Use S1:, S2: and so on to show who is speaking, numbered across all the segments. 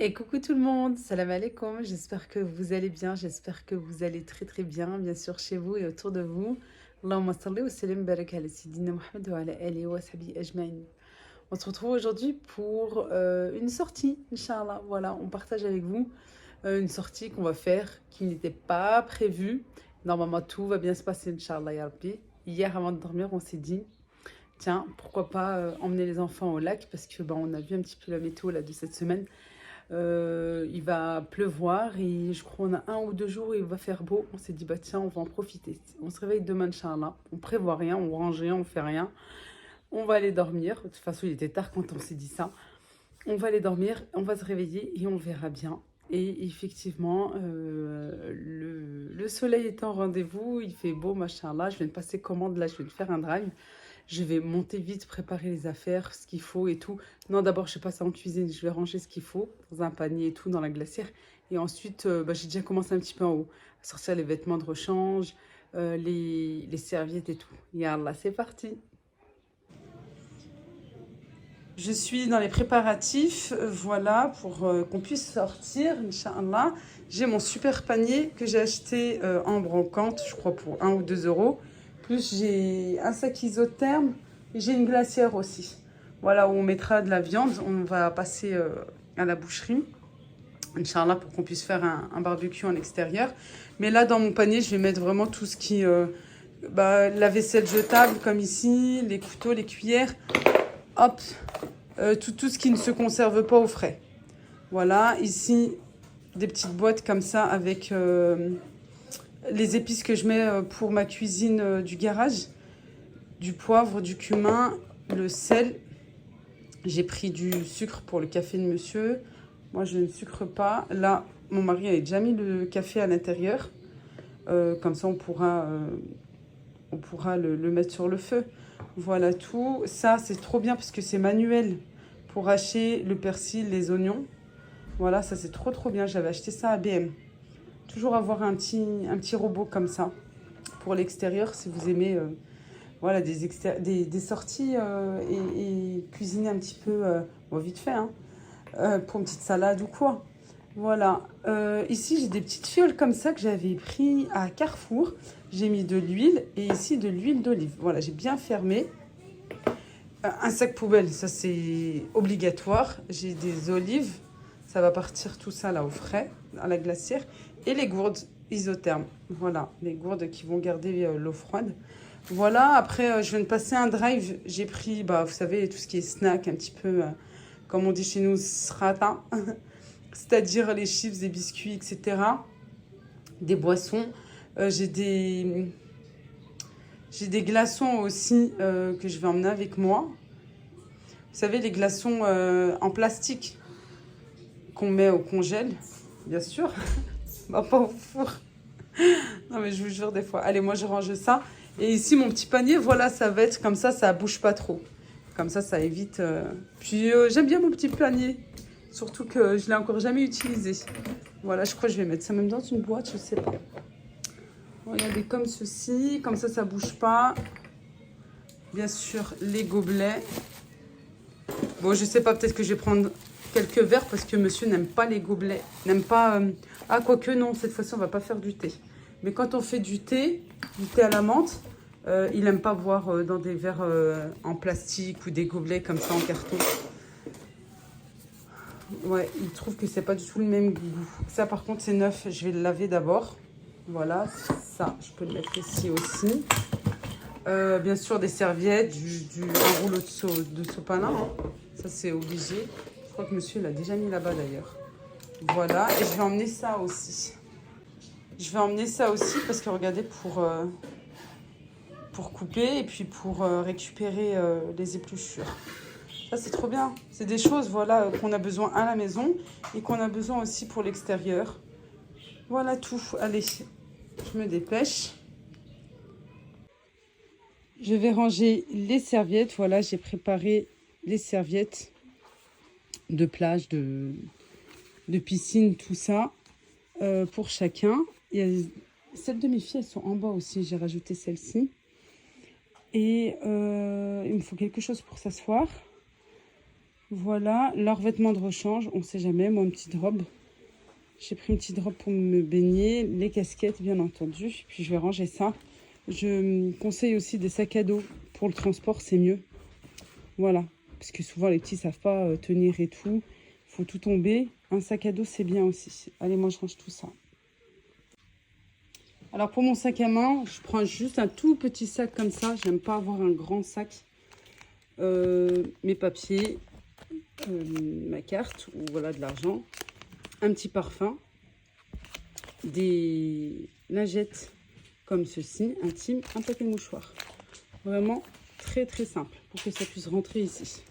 S1: Et coucou tout le monde, salam alaikum, j'espère que vous allez bien, j'espère que vous allez très très bien sûr chez vous et autour de vous. Allahumma salli wa sallim barak ala sayyidina Muhammad wa ala alihi wa sahbihi ajma'in. On se retrouve aujourd'hui pour une sortie, Inch'Allah. Voilà, on partage avec vous une sortie qu'on va faire qui n'était pas prévue. Normalement, tout va bien se passer, Inch'Allah, ya Rabbi. Hier, avant de dormir, on s'est dit, tiens, pourquoi pas emmener les enfants au lac parce que on a vu un petit peu la météo là, de cette semaine. Il va pleuvoir et je crois qu'on a 1 ou 2 jours où il va faire beau. On s'est dit, bah tiens, on va en profiter. On se réveille demain, Inch'Allah. On prévoit rien, on range rien, on fait rien. On va aller dormir. De toute façon, il était tard quand on s'est dit ça. On va aller dormir, on va se réveiller et on verra bien. Et effectivement, le soleil est en rendez-vous, il fait beau, machallah. Je viens de passer commande, là, je vais faire un drive. Je vais monter vite, préparer les affaires, ce qu'il faut et tout. Non, d'abord, je passe en cuisine, je vais ranger ce qu'il faut dans un panier et tout, dans la glacière. Et ensuite, j'ai déjà commencé un petit peu en haut, à sortir les vêtements de rechange, les serviettes et tout. Yallah, c'est parti. Je suis dans les préparatifs, voilà, pour qu'on puisse sortir, Inch'Allah. J'ai mon super panier que j'ai acheté en brocante, je crois pour 1 ou 2 euros. Plus j'ai un sac isotherme et j'ai une glacière aussi. Voilà, où on mettra de la viande. On va passer à la boucherie, Inch'Allah, pour qu'on puisse faire un barbecue en extérieur. Mais là, dans mon panier, je vais mettre vraiment tout ce qui... la vaisselle jetable, comme ici, les couteaux, les cuillères. Hop, tout ce qui ne se conserve pas au frais. Voilà, ici, des petites boîtes comme ça avec les épices que je mets pour ma cuisine du garage. Du poivre, du cumin, le sel. J'ai pris du sucre pour le café de monsieur. Moi, je ne sucre pas. Là, mon mari a déjà mis le café à l'intérieur. Comme ça, on pourra le mettre sur le feu. Voilà tout. Ça, c'est trop bien parce que c'est manuel pour hacher le persil, les oignons. Voilà, ça c'est trop trop bien. J'avais acheté ça à BM. Toujours avoir un petit robot comme ça pour l'extérieur si vous aimez voilà, des sorties et cuisiner un petit peu, vite fait, hein, pour une petite salade ou quoi. Voilà. Ici, j'ai des petites fioles comme ça que j'avais pris à Carrefour. J'ai mis de l'huile et ici de l'huile d'olive. Voilà, j'ai bien fermé. Un sac poubelle, ça c'est obligatoire. J'ai des olives. Ça va partir tout ça là au frais, à la glacière. Et les gourdes isothermes. Voilà, les gourdes qui vont garder l'eau froide. Voilà, après je viens de passer un drive. J'ai pris, vous savez, tout ce qui est snack, un petit peu, comme on dit chez nous, srata. C'est-à-dire les chips, des biscuits, etc. Des boissons. J'ai des glaçons aussi que je vais emmener avec moi. Vous savez, les glaçons en plastique qu'on met au congèle, bien sûr. Pas au four. Non, mais je vous jure, des fois. Allez, moi, je range ça. Et ici, mon petit panier, voilà, ça va être comme ça bouge pas trop. Comme ça évite... Puis, j'aime bien mon petit panier. Surtout que je ne l'ai encore jamais utilisé. Voilà, je crois que je vais mettre ça même dans une boîte, je sais pas. Regardez, comme ceci. Comme ça bouge pas. Bien sûr, les gobelets. Bon, je sais pas, peut-être que je vais prendre quelques verres parce que monsieur n'aime pas les gobelets. N'aime pas... Ah, quoique non, cette fois-ci, on va pas faire du thé. Mais quand on fait du thé à la menthe, il n'aime pas boire dans des verres en plastique ou des gobelets comme ça en carton. Ouais, il trouve que c'est pas du tout le même goût. Ça, par contre, c'est neuf. Je vais le laver d'abord. Voilà, ça, je peux le mettre ici aussi. Bien sûr, des serviettes, un rouleau de sopalin. Hein. Ça, c'est obligé. Je crois que monsieur l'a déjà mis là-bas d'ailleurs. Voilà, et je vais emmener ça aussi. Je vais emmener ça aussi parce que regardez, pour couper et puis pour récupérer les épluchures. Ça, c'est trop bien. C'est des choses, voilà, qu'on a besoin à la maison et qu'on a besoin aussi pour l'extérieur. Voilà tout. Allez, je me dépêche. Je vais ranger les serviettes. Voilà, j'ai préparé les serviettes de plage, de piscine, tout ça, pour chacun. Il y a celles de mes filles, elles sont en bas aussi. J'ai rajouté celle-ci. Et il me faut quelque chose pour s'asseoir. Voilà, leurs vêtements de rechange, on sait jamais. Moi, une petite robe. J'ai pris une petite robe pour me baigner, les casquettes, bien entendu. Puis je vais ranger ça. Je conseille aussi des sacs à dos. Pour le transport, c'est mieux. Voilà, parce que souvent, les petits ne savent pas tenir et tout. Il faut tout tomber. Un sac à dos, c'est bien aussi. Allez, moi, je range tout ça. Alors, pour mon sac à main, je prends juste un tout petit sac comme ça. J'aime pas avoir un grand sac. Mes papiers, ma carte, ou voilà, de l'argent. Un petit parfum. Des lingettes comme ceci, intime, un paquet de mouchoirs. Vraiment très très simple pour que ça puisse rentrer ici.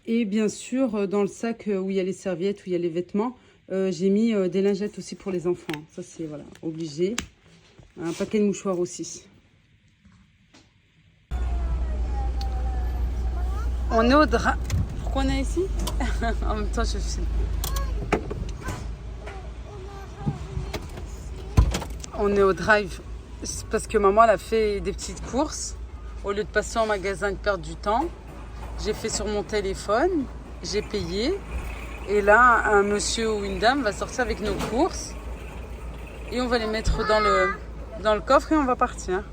S1: Et bien sûr, dans le sac où il y a les serviettes, où il y a les vêtements, j'ai mis des lingettes aussi pour les enfants. Ça, c'est voilà, obligé. Un paquet de mouchoirs aussi. On est au drap. Pourquoi on est ici? En même temps, je filme. On est au drive. C'est parce que maman elle a fait des petites courses. Au lieu de passer en magasin et de perdre du temps, j'ai fait sur mon téléphone. J'ai payé. Et là, un monsieur ou une dame va sortir avec nos courses. Et on va les mettre dans le coffre et on va partir.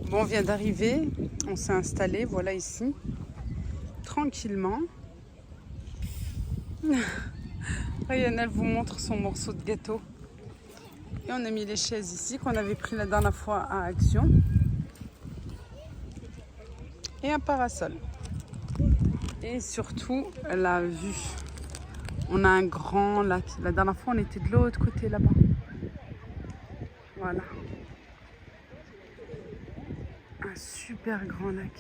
S1: Bon, on vient d'arriver. On s'est installé, voilà ici. Tranquillement. Ryan, elle vous montre son morceau de gâteau. Et on a mis les chaises ici qu'on avait pris la dernière fois à Action. Et un parasol. Et surtout la vue. On a un grand lac. La dernière fois on était de l'autre côté là-bas. Voilà. Un super grand lac.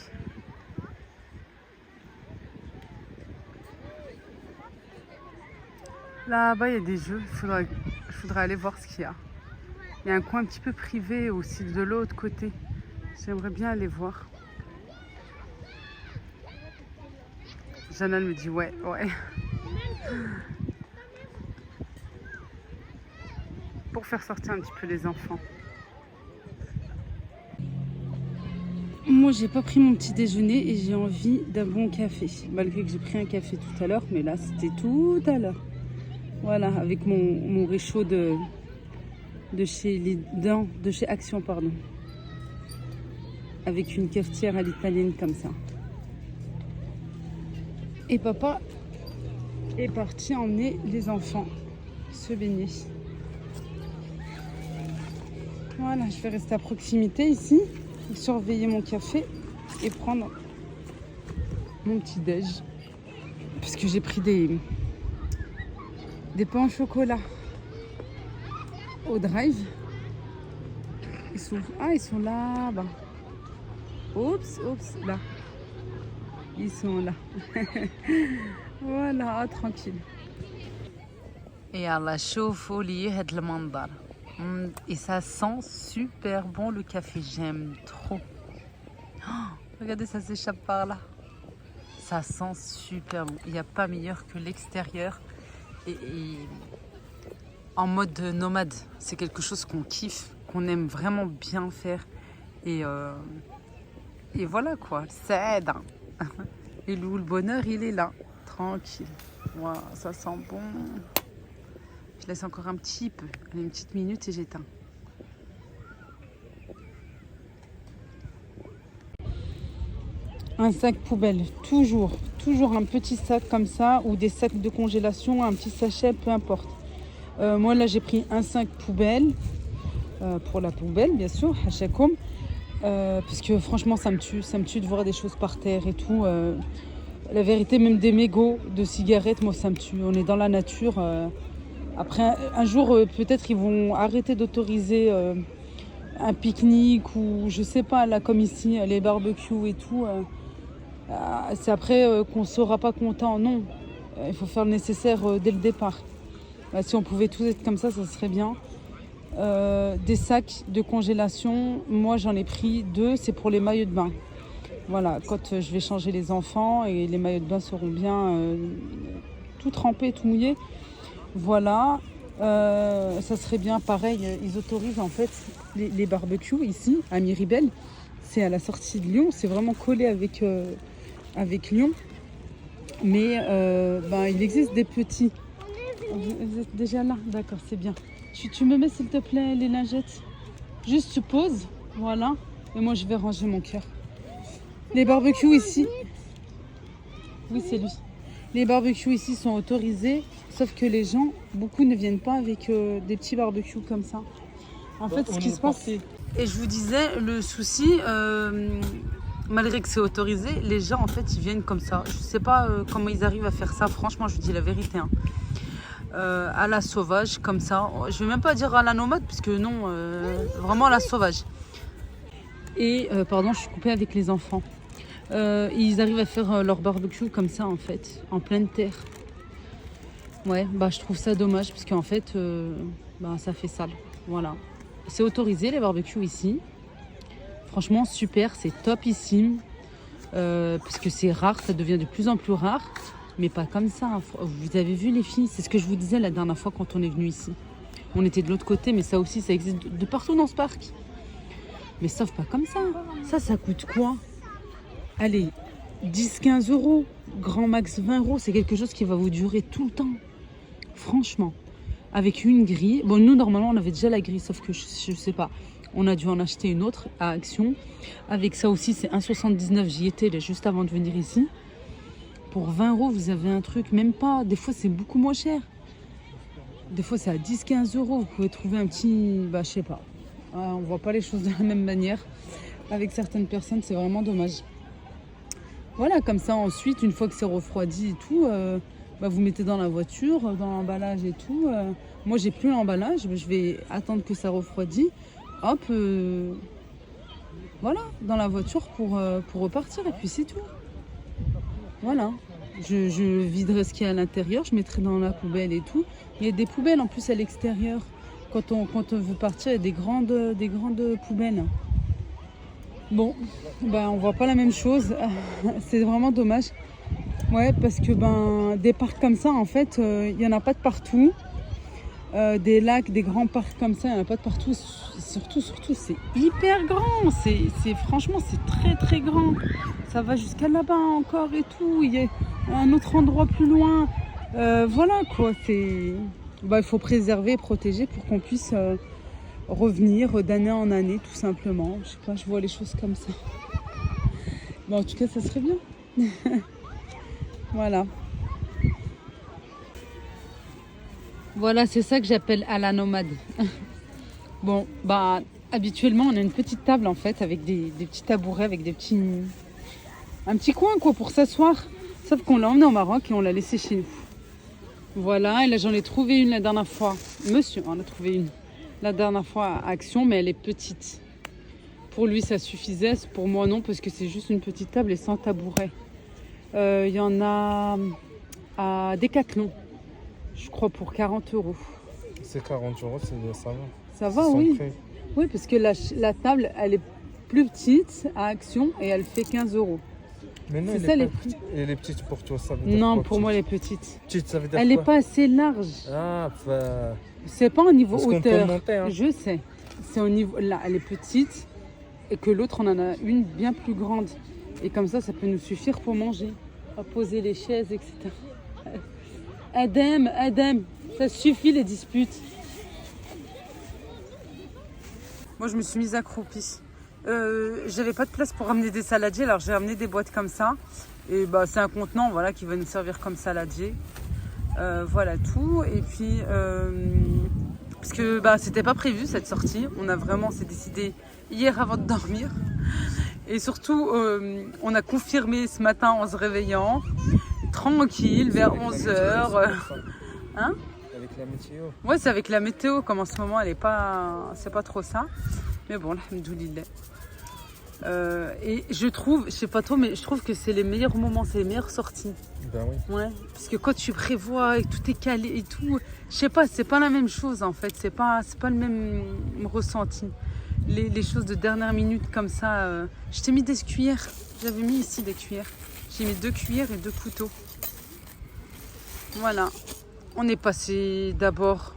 S1: Là-bas, il y a des jeux. Il faudrait aller voir ce qu'il y a. Il y a un coin un petit peu privé aussi de l'autre côté. J'aimerais bien aller voir. Jana me dit ouais. Pour faire sortir un petit peu les enfants. Moi, j'ai pas pris mon petit déjeuner et j'ai envie d'un bon café. Malgré que j'ai pris un café tout à l'heure, mais là, c'était tout à l'heure. Voilà, avec mon réchaud de chez Action, pardon. Avec une cafetière à l'italienne comme ça. Et papa est parti emmener les enfants se baigner. Voilà, je vais rester à proximité ici, surveiller mon café et prendre mon petit déj. Puisque j'ai pris des pains au chocolat au drive. Ils sont là-bas. Oups, là. Ils sont là. Voilà, tranquille. Et Allah chauffe au lit le mandar. Et ça sent super bon le café, j'aime trop. Oh, regardez, ça s'échappe par là. Ça sent super bon. Il n'y a pas meilleur que l'extérieur. Et en mode nomade, c'est quelque chose qu'on kiffe, qu'on aime vraiment bien faire. Et voilà quoi, ça aide. Et le bonheur, il est là, tranquille. Wow, ça sent bon. Je laisse encore un petit peu, une petite minute et j'éteins. Un sac poubelle, toujours un petit sac comme ça, ou des sacs de congélation, un petit sachet, peu importe. Moi là j'ai pris un sac poubelle, pour la poubelle bien sûr, à chaque homme, parce que franchement ça me tue de voir des choses par terre et tout. La vérité, même des mégots de cigarettes, moi ça me tue. On est dans la nature. Après un jour peut-être ils vont arrêter d'autoriser un pique-nique ou je sais pas, là comme ici, les barbecues et tout. C'est après qu'on ne sera pas content. Non, il faut faire le nécessaire dès le départ. Si on pouvait tous être comme ça serait bien. Des sacs de congélation, moi j'en ai pris 2, c'est pour les maillots de bain. Voilà, quand je vais changer les enfants et les maillots de bain seront bien tout trempés, tout mouillés. Voilà, Ça serait bien pareil, ils autorisent en fait les barbecues ici à Miribel. C'est à la sortie de Lyon, c'est vraiment collé avec Lyon. Mais il existe des petits. Vous êtes déjà là? D'accord, c'est bien. Tu me mets s'il te plaît les lingettes? Juste tu poses, voilà. Et moi je vais ranger mon cœur. Les barbecues ici. Oui, c'est lui. Les barbecues ici sont autorisés, sauf que les gens, beaucoup ne viennent pas avec des petits barbecues comme ça. En fait, ce qui se passe, c'est... Et je vous disais, le souci, malgré que c'est autorisé, les gens, en fait, ils viennent comme ça. Je sais pas comment ils arrivent à faire ça, franchement, je vous dis la vérité. Hein. À la sauvage, comme ça. Je vais même pas dire à la nomade, puisque non, vraiment à la sauvage. Et, pardon, je suis coupée avec les enfants. Ils arrivent à faire leur barbecue comme ça en fait, en pleine terre. Ouais, je trouve ça dommage parce qu'en fait, ça fait sale. Voilà. C'est autorisé les barbecues ici. Franchement, super, c'est topissime. Parce que c'est rare, ça devient de plus en plus rare. Mais pas comme ça. Vous avez vu les filles, c'est ce que je vous disais la dernière fois quand on est venu ici. On était de l'autre côté, mais ça aussi, ça existe de partout dans ce parc. Mais sauf pas comme ça. Ça coûte quoi? Allez, 10-15 euros, grand max 20 euros, c'est quelque chose qui va vous durer tout le temps. Franchement, avec une grille. Bon, nous, normalement, on avait déjà la grille, sauf que je sais pas. On a dû en acheter une autre à Action. Avec ça aussi, c'est 1,79. J'y étais là, juste avant de venir ici. Pour 20 euros, vous avez un truc, même pas. Des fois, c'est beaucoup moins cher. Des fois, c'est à 10-15 euros. Vous pouvez trouver un petit... je sais pas. On voit pas les choses de la même manière. Avec certaines personnes, c'est vraiment dommage. Voilà, comme ça, ensuite, une fois que c'est refroidi et tout, vous mettez dans la voiture, dans l'emballage et tout. Moi, j'ai plus l'emballage, je vais attendre que ça refroidit. Hop, voilà, dans la voiture pour repartir et puis c'est tout. Voilà, je viderai ce qu'il y a à l'intérieur, je mettrai dans la poubelle et tout. Il y a des poubelles en plus à l'extérieur. Quand on veut partir, il y a des grandes poubelles. Bon, on voit pas la même chose. C'est vraiment dommage. Ouais, parce que des parcs comme ça, en fait, il y en a pas de partout. Des lacs, des grands parcs comme ça, il y en a pas de partout. Surtout, c'est hyper grand. Franchement, c'est très très grand. Ça va jusqu'à là-bas encore et tout. Il y a un autre endroit plus loin. Voilà quoi. Il faut préserver, protéger pour qu'on puisse revenir d'année en année, tout simplement. Je sais pas, je vois les choses comme ça. En tout cas, ça serait bien. Voilà. Voilà, c'est ça que j'appelle à la nomade. Bon, habituellement, on a une petite table en fait, avec des petits tabourets, avec un petit coin quoi pour s'asseoir. Sauf qu'on l'a emmené au Maroc et on l'a laissé chez nous. Voilà, et là j'en ai trouvé une la dernière fois. Monsieur en a trouvé une la dernière fois à Action, mais elle est petite. Pour lui, ça suffisait. Pour moi, non, parce que c'est juste une petite table et sans tabouret. Il y en a à Decathlon, je crois, pour 40 euros.
S2: C'est 40 euros, ça va.
S1: Ça va, oui. Oui, parce que la table, elle est plus petite à Action et elle fait 15 euros.
S2: Mais non, elle est petite pour toi, ça veut dire
S1: non,
S2: quoi,
S1: pour moi, elle est petite.
S2: Petite, ça veut dire
S1: elle
S2: quoi?
S1: n'est pas assez large.
S2: Ah,
S1: c'est pas au niveau
S2: parce
S1: hauteur.
S2: Qu'on peut monter, hein.
S1: Je sais. C'est au niveau. Là, elle est petite et que l'autre, on en a une bien plus grande. Et comme ça peut nous suffire pour manger, à poser les chaises, etc. Adem, ça suffit les disputes. Moi, je me suis mise accroupie. J'avais pas de place pour ramener des saladiers, alors j'ai ramené des boîtes comme ça. Et c'est un contenant, voilà, qui va nous servir comme saladier. Voilà tout. Et puis, parce que c'était pas prévu cette sortie. s'est décidé hier avant de dormir. Et surtout, on a confirmé ce matin en se réveillant, tranquille, vers 11h. Hein?
S2: Avec la météo.
S1: Ouais, c'est avec la météo, comme en ce moment, c'est pas trop ça. Mais bon, alhamdoulilah. Et je trouve, je sais pas trop, mais je trouve que c'est les meilleurs moments, c'est les meilleures sorties.
S2: Ben oui.
S1: Ouais, parce que quand tu prévois et tout est calé et tout, je sais pas, c'est pas la même chose en fait, c'est pas le même ressenti. Les choses de dernière minute comme ça, je t'ai mis des cuillères, j'avais mis ici des cuillères. J'ai mis 2 cuillères et 2 couteaux. Voilà, on est passé d'abord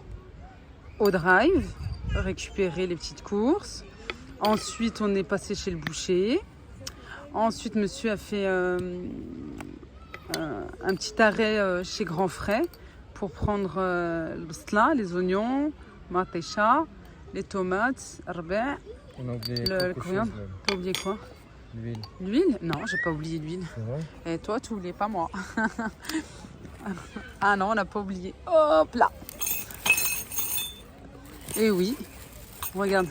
S1: au drive, récupérer les petites courses. Ensuite, on est passé chez le boucher. Ensuite, monsieur a fait un petit arrêt chez Grand Frais pour prendre le sla, les oignons, matécha, les tomates, arbet,
S2: On a oublié
S1: le
S2: quelque
S1: coriandre.
S2: chose,
S1: T'as oublié quoi?
S2: l'huile.
S1: L'huile? Non, j'ai pas oublié l'huile.
S2: C'est vrai?
S1: Et toi, tu oublies pas moi. Ah non, on n'a pas oublié. Hop là. Et oui, regarde.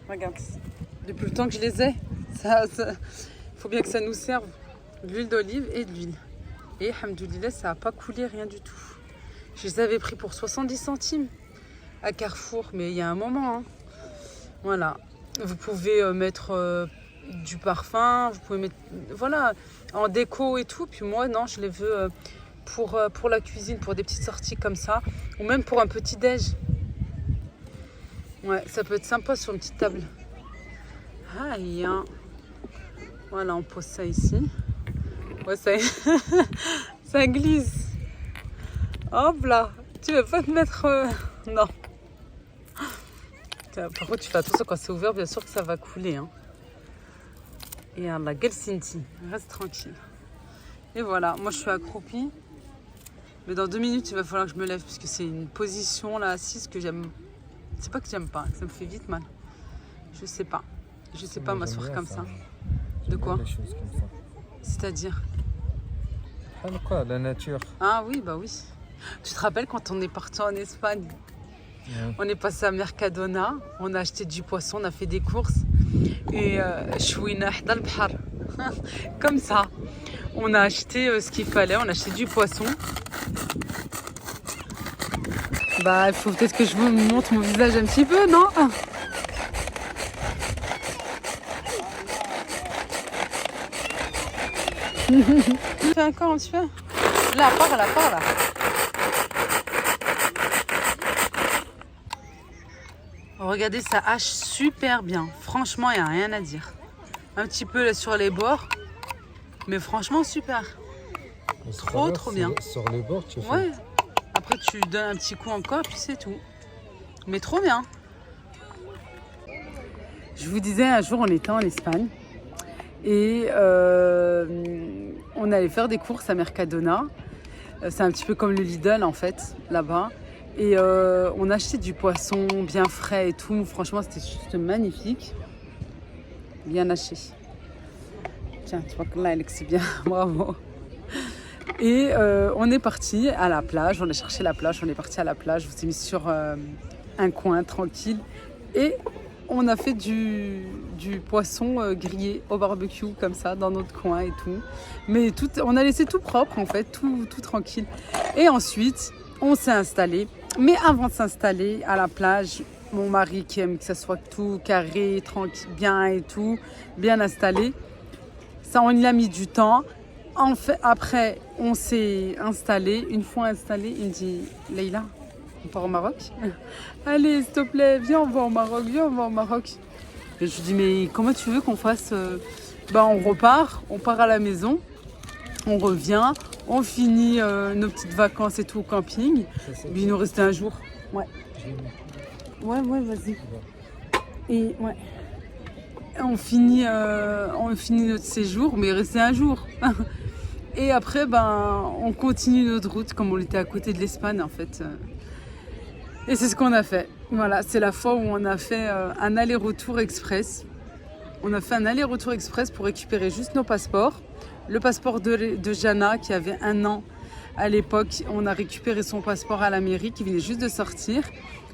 S1: Regarde. Depuis le temps que je les ai, faut bien que ça nous serve. De l'huile d'olive et de l'huile. Et hamdoulilah, ça n'a pas coulé, rien du tout. Je les avais pris pour 70 centimes à Carrefour, mais il y a un moment. Hein. Voilà. Vous pouvez mettre du parfum, vous pouvez mettre, voilà, en déco et tout. Puis moi, non, je les veux pour la cuisine, pour des petites sorties comme ça, ou même pour un petit déj. Ouais, ça peut être sympa sur une petite table. Aïe, hein. Voilà, on pose ça ici. Ouais, ça, ça glisse. Hop là, tu veux pas te mettre... Non. Par contre, tu fais attention quand c'est ouvert, bien sûr que ça va couler. Hein. Et Allah, Gelsinti, reste tranquille. Et voilà, moi je suis accroupie. Mais dans 2 minutes, il va falloir que je me lève, parce que c'est une position là assise que j'aime. C'est pas que j'aime pas, ça me fait vite mal. Je sais pas. Je sais pas m'asseoir comme ça. De quoi?
S2: Les choses comme ça.
S1: C'est-à-dire?
S2: Ah, quoi, la nature.
S1: Ah oui, bah oui. Tu te rappelles quand on est parti en Espagne?
S2: Ouais.
S1: On est passé à Mercadona, on a acheté du poisson, on a fait des courses. Et chouina hda al-bahar. Comme ça. On a acheté ce qu'il fallait, on a acheté du poisson. Bah, il faut peut-être que je vous montre mon visage un petit peu, non? Fais encore un petit peu. Là, par là, par là. Regardez, ça hache super bien. Franchement, il n'y a rien à dire. Un petit peu là sur les bords. Mais franchement, super. Trop bien.
S2: Sur les bords, tu fais.
S1: Ouais. Après, tu donnes un petit coup encore, puis c'est tout. Mais trop bien. Je vous disais, un jour, on était en Espagne. Et on allait faire des courses à Mercadona. C'est un petit peu comme le Lidl, en fait, là-bas. Et on achetait du poisson bien frais et tout. Franchement, c'était juste magnifique. Bien haché. Tiens, tu vois que là, Alex, c'est bien. Bravo. Et on est parti à la plage. On a cherché la plage. On est parti à la plage. On s'est mis sur un coin tranquille. Et on a fait du poisson grillé au barbecue, comme ça, dans notre coin et tout. Mais tout, on a laissé tout propre, en fait, tout tranquille. Et ensuite, on s'est installé. Mais avant de s'installer à la plage, mon mari qui aime que ça soit tout carré, tranquille, bien et tout, bien installé, ça on y a mis du temps. En fait, après, on s'est installé. Une fois installé, il me dit « Leïla, on part au Maroc ?» Allez, s'il te plaît, viens, on va au Maroc, viens, on va au Maroc. Et je lui dis « Mais comment tu veux qu'on fasse ?» On repart, on part à la maison, on revient, on finit nos petites vacances et tout au camping. Puis il nous restait un jour. Ouais. Ouais, vas-y. Et ouais. On finit notre séjour, mais il restait un jour. Et après, on continue notre route, comme on était à côté de l'Espagne, en fait. Et c'est ce qu'on a fait. Voilà, c'est la fois où on a fait un aller-retour express. On a fait un aller-retour express pour récupérer juste nos passeports. Le passeport de Jana, qui avait 1 an à l'époque, on a récupéré son passeport à la mairie, qui venait juste de sortir.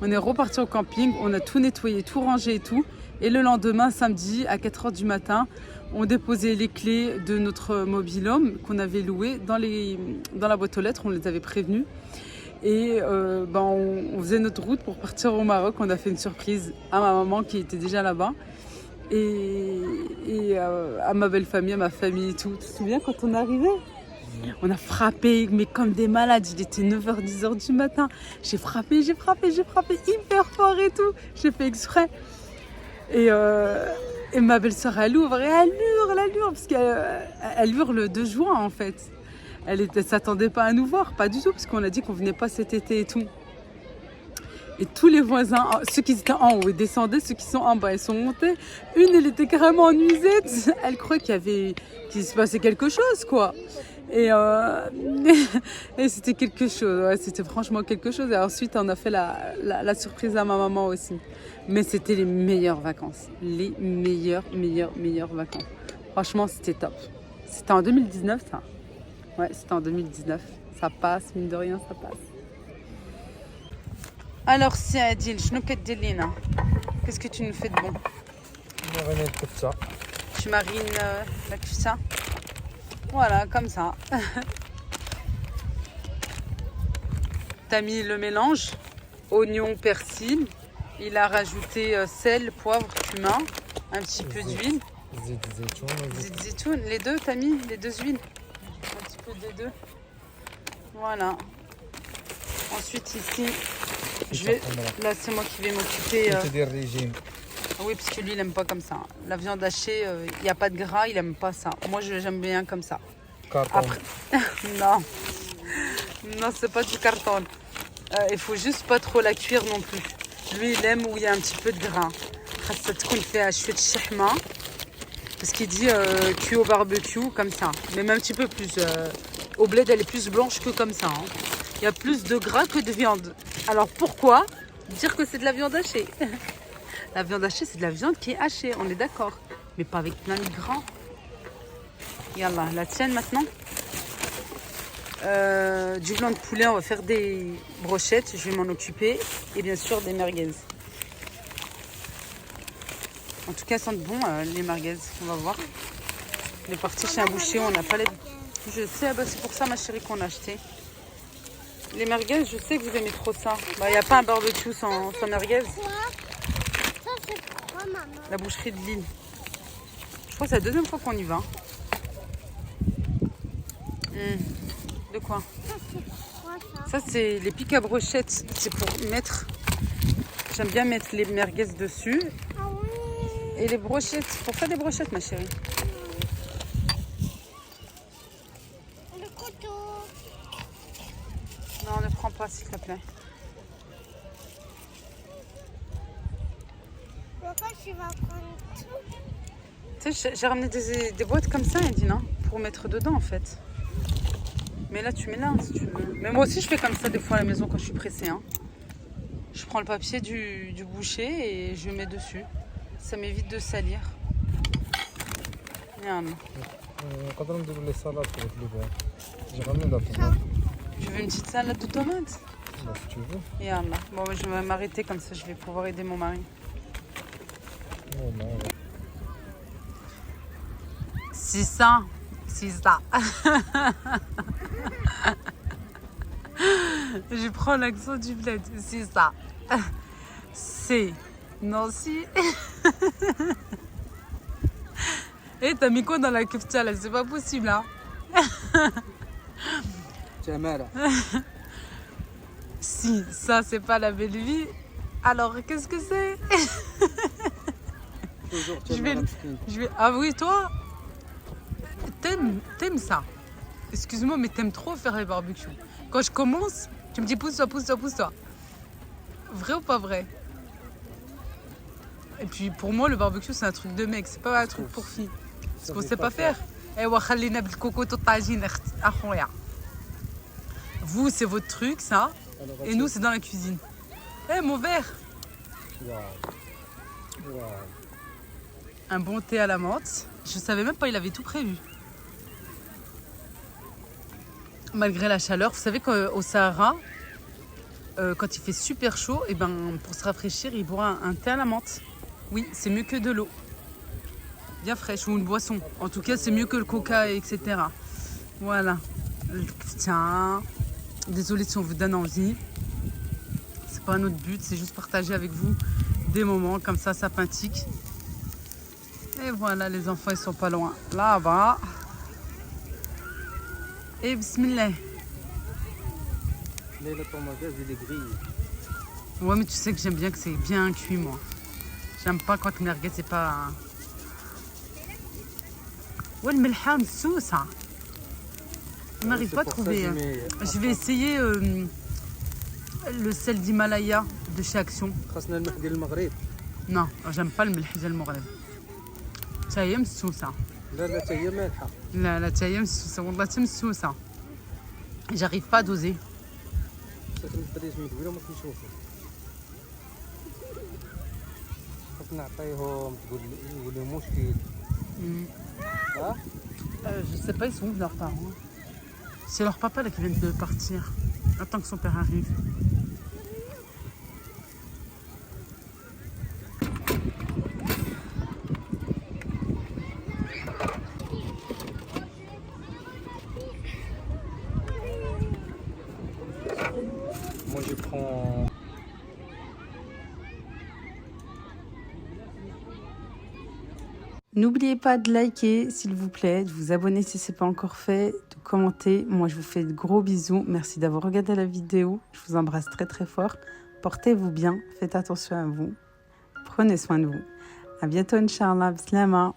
S1: On est reparti au camping, on a tout nettoyé, tout rangé et tout. Et le lendemain, samedi, à 4h du matin, on déposait les clés de notre mobil-home qu'on avait loué dans la boîte aux lettres, on les avait prévenus. Et on faisait notre route pour partir au Maroc. On a fait une surprise à ma maman qui était déjà là-bas. Et à ma belle famille, à ma famille et tout. Tu te souviens quand on arrivait? On a frappé, mais comme des malades. Il était 9h, 10h du matin. J'ai frappé hyper fort et tout. J'ai fait exprès. Et ma belle-sœur, elle ouvre, et elle hurle, parce qu'elle hurle de joie en fait. Elle s'attendait pas à nous voir, pas du tout, parce qu'on a dit qu'on venait pas cet été et tout. Et tous les voisins, ceux qui étaient en haut, ils descendaient, ceux qui sont en bas, ils sont montés. Une, elle était carrément en nuisette. Elle croyait qu'il se passait quelque chose, quoi. Et, et c'était quelque chose, ouais, c'était franchement quelque chose. Et ensuite, on a fait la surprise à ma maman aussi. Mais c'était les meilleures vacances. Les meilleures vacances. Franchement, c'était top. C'était en 2019, ça. Ouais, c'était en 2019. Ça passe, mine de rien, ça passe. Alors, si Adil, qu'est-ce que tu nous fais de bon?
S2: Mariner le kefta.
S1: Tu marines la kefta. Voilà, comme ça. T'as mis le mélange, oignon, persil. Il a rajouté sel, poivre, cumin, un petit peu d'huile. Zit zitoun, les deux, t'as mis les deux huiles. Un petit peu des deux. Voilà. Ensuite ici, là c'est moi qui vais m'occuper. Oui, parce que lui il aime pas comme ça. La viande hachée, il n'y a pas de gras, il aime pas ça. Moi j'aime bien comme ça.
S2: Carton.
S1: Après, non, non c'est pas du carton. Il faut juste pas trop la cuire non plus. Lui il aime où il y a un petit peu de gras. Ça te fait à chouette chahma. Parce qu'il dit cuit au barbecue comme ça. Même un petit peu plus. Au bled elle est plus blanche que comme ça. Hein. Il y a plus de gras que de viande. Alors pourquoi dire que c'est de la viande hachée? La viande hachée, c'est de la viande qui est hachée, on est d'accord. Mais pas avec plein de gras. Yallah, la tienne maintenant. Du blanc de poulet, on va faire des brochettes, je vais m'en occuper. Et bien sûr, des merguez. En tout cas, elles sentent bon, les merguez. On va voir. On est parti chez un boucher, on n'a pas les... Je sais, bah, c'est pour ça, ma chérie, qu'on a acheté. Les merguez, je sais que vous aimez trop ça. Il n'y a pas un barbecue sans merguez.
S3: Ça, c'est quoi, maman?
S1: La boucherie de Lille. Je crois que c'est la deuxième fois qu'on y va. De quoi?
S3: Ça, c'est quoi, ça?
S1: Ça, c'est les pics à brochettes. C'est pour mettre... J'aime bien mettre les merguez dessus.
S3: Ah oui.
S1: Et les brochettes. Pour faire des brochettes, ma chérie.
S3: Le couteau.
S1: Non, ne prends pas, s'il te plaît.
S3: Pourquoi tu vas prendre tout?
S1: Tu sais, j'ai ramené des boîtes comme ça, Edine, hein, pour mettre dedans, en fait. Mais là, tu mets là, si tu veux. Mais moi aussi, je fais comme ça des fois à la maison quand je suis pressée. Hein. Je prends le papier du boucher et je mets dessus. Ça m'évite de salir. Regarde.
S2: نقدر نديرو لي سالاد في البلبان. J'ai ramené la tomate.
S1: Tu veux une petite salade de tomates?
S2: Bah, si tu veux.
S1: Regarde. Bon, je vais m'arrêter comme ça, je vais pouvoir aider mon mari.
S2: Non, non, ouais.
S1: C'est ça. C'est ça. Je prends l'accent du bled. C'est ça. C'est. Non, si. Eh, t'as mis quoi dans la kefta là? C'est pas possible, hein? Si, ça, c'est pas la belle vie. Alors, qu'est-ce que c'est? Je vais... Ah oui, toi? T'aimes ça? Excuse-moi, mais t'aimes trop faire les barbecues. Quand je commence, tu me dis pousse-toi, pousse-toi, pousse-toi. Vrai ou pas vrai? Et puis pour moi, le barbecue, c'est un truc de mec, c'est pas un truc pour filles. Parce qu'on sait pas faire. Vous, c'est votre truc, ça. Et nous, c'est dans la cuisine. Eh, mon verre! Un bon thé à la menthe. Je savais même pas, il avait tout prévu. Malgré la chaleur, vous savez qu'au Sahara, quand il fait super chaud, et ben, pour se rafraîchir, il boit un thé à la menthe. Oui, c'est mieux que de l'eau. Bien fraîche, ou une boisson. En tout cas, c'est mieux que le coca, etc. Voilà. Tiens. Désolée si on vous donne envie. C'est pas notre but, c'est juste partager avec vous des moments comme ça sympathiques. Et voilà, les enfants, ils sont pas loin. Là-bas. Et bismillah.
S2: Mais le tomate, il est grillé.
S1: Ouais, mais tu sais que j'aime bien que c'est bien cuit, moi. J'aime pas quand le merguez, c'est pas... Ouais, le melha msousa. On n'arrive pas à trouver. Je vais essayer le sel d'Himalaya de chez Action.
S2: خاصنا الملح ديال المغرب.
S1: Non, j'aime pas le ملح ديال المغرب. تا هي مسوسه.
S2: لا لا حتى هي مالحه.
S1: لا لا تا هي مسوسه والله تا مسوسه. J'arrive pas à doser.
S2: صافي الدراري من قبيله ما كنشوفو. خاصنا نعطيهم تقول لهم مشكل. ها؟
S1: Je sais pas, ils sont où leurs parents? C'est leur papa là qui vient de partir. Attends que son père arrive.
S2: Moi je prends.
S1: N'oubliez pas de liker s'il vous plaît, de vous abonner si ce n'est pas encore fait, de commenter. Moi je vous fais de gros bisous. Merci d'avoir regardé la vidéo. Je vous embrasse très très fort. Portez-vous bien, faites attention à vous. Prenez soin de vous. À bientôt, Inch'Allah. Bislama.